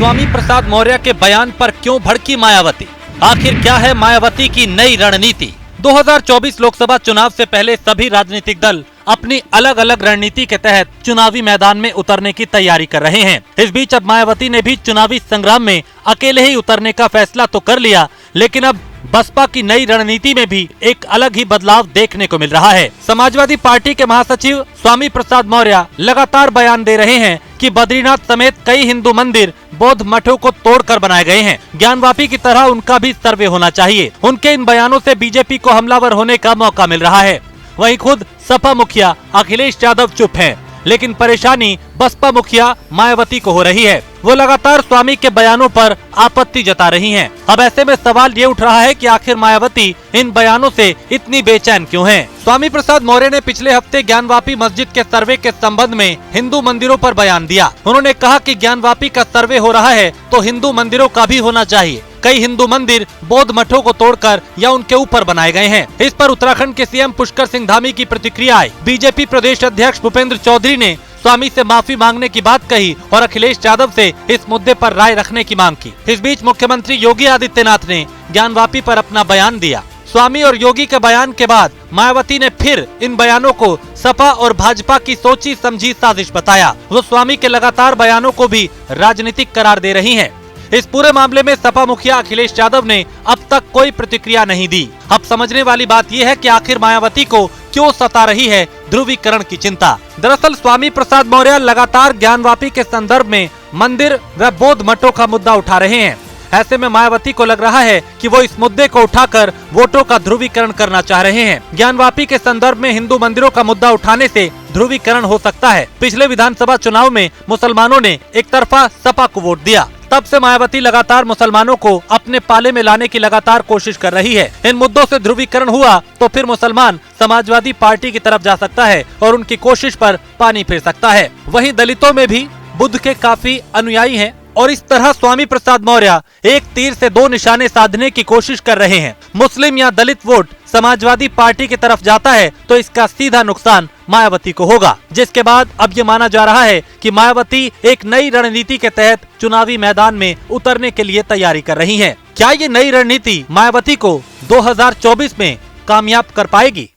स्वामी प्रसाद मौर्य के बयान पर क्यों भड़की मायावती? आखिर क्या है मायावती की नई रणनीति? 2024 लोकसभा चुनाव से पहले सभी राजनीतिक दल अपनी अलग अलग रणनीति के तहत चुनावी मैदान में उतरने की तैयारी कर रहे हैं। इस बीच अब मायावती ने भी चुनावी संग्राम में अकेले ही उतरने का फैसला तो कर लिया, लेकिन अब बसपा की नई रणनीति में भी एक अलग ही बदलाव देखने को मिल रहा है। समाजवादी पार्टी के महासचिव स्वामी प्रसाद मौर्य लगातार बयान दे रहे हैं कि बद्रीनाथ समेत कई हिंदू मंदिर बौद्ध मठों को तोड़कर बनाए गए हैं। ज्ञानवापी की तरह उनका भी सर्वे होना चाहिए। उनके इन बयानों से बीजेपी को हमलावर होने का मौका मिल रहा है। वहीं खुद सपा मुखिया अखिलेश यादव चुप हैं, लेकिन परेशानी बसपा मुखिया मायावती को हो रही है। वो लगातार स्वामी के बयानों पर आपत्ति जता रही हैं। अब ऐसे में सवाल ये उठ रहा है कि आखिर मायावती इन बयानों से इतनी बेचैन क्यों हैं? स्वामी प्रसाद मौर्य ने पिछले हफ्ते ज्ञानवापी मस्जिद के सर्वे के संबंध में हिंदू मंदिरों पर बयान दिया। उन्होंने कहा कि ज्ञानवापी का सर्वे हो रहा है तो हिंदू मंदिरों का भी होना चाहिए। कई हिंदू मंदिर बौद्ध मठों को तोड़कर या उनके ऊपर बनाए गए हैं। इस पर उत्तराखंड के सीएम पुष्कर सिंह धामी की प्रतिक्रिया आई। बीजेपी प्रदेश अध्यक्ष भूपेंद्र चौधरी ने स्वामी से माफी मांगने की बात कही और अखिलेश यादव से इस मुद्दे पर राय रखने की मांग की। इस बीच मुख्यमंत्री योगी आदित्यनाथ ने ज्ञानवापी पर अपना बयान दिया। स्वामी और योगी के बयान के बाद मायावती ने फिर इन बयानों को सपा और भाजपा की सोची समझी साजिश बताया। वो स्वामी के लगातार बयानों को भी राजनीतिक करार दे रही हैं। इस पूरे मामले में सपा मुखिया अखिलेश यादव ने अब तक कोई प्रतिक्रिया नहीं दी। अब समझने वाली बात यह है कि आखिर मायावती को क्यों सता रही है ध्रुवीकरण की चिंता। दरअसल स्वामी प्रसाद मौर्य लगातार ज्ञानवापी के संदर्भ में मंदिर व बौद्ध मठों का मुद्दा उठा रहे हैं। ऐसे में मायावती को लग रहा है कि वो इस मुद्दे को उठाकर वोटों का ध्रुवीकरण करना चाह रहे हैं। ज्ञानवापी के संदर्भ में हिंदू मंदिरों का मुद्दा उठाने से ध्रुवीकरण हो सकता है। पिछले विधानसभा चुनाव में मुसलमानों ने एक तरफा सपा को वोट दिया। तब से मायावती लगातार मुसलमानों को अपने पाले में लाने की लगातार कोशिश कर रही है। इन मुद्दों से ध्रुवीकरण हुआ तो फिर मुसलमान समाजवादी पार्टी की तरफ जा सकता है और उनकी कोशिश पर पानी फिर सकता है। वहीं दलितों में भी बुद्ध के काफी अनुयायी हैं और इस तरह स्वामी प्रसाद मौर्य एक तीर से दो निशाने साधने की कोशिश कर रहे हैं। मुस्लिम या दलित वोट समाजवादी पार्टी की तरफ जाता है तो इसका सीधा नुकसान मायावती को होगा, जिसके बाद अब ये माना जा रहा है कि मायावती एक नई रणनीति के तहत चुनावी मैदान में उतरने के लिए तैयारी कर रही हैं। क्या ये नई रणनीति मायावती को 2024 में कामयाब कर पाएगी?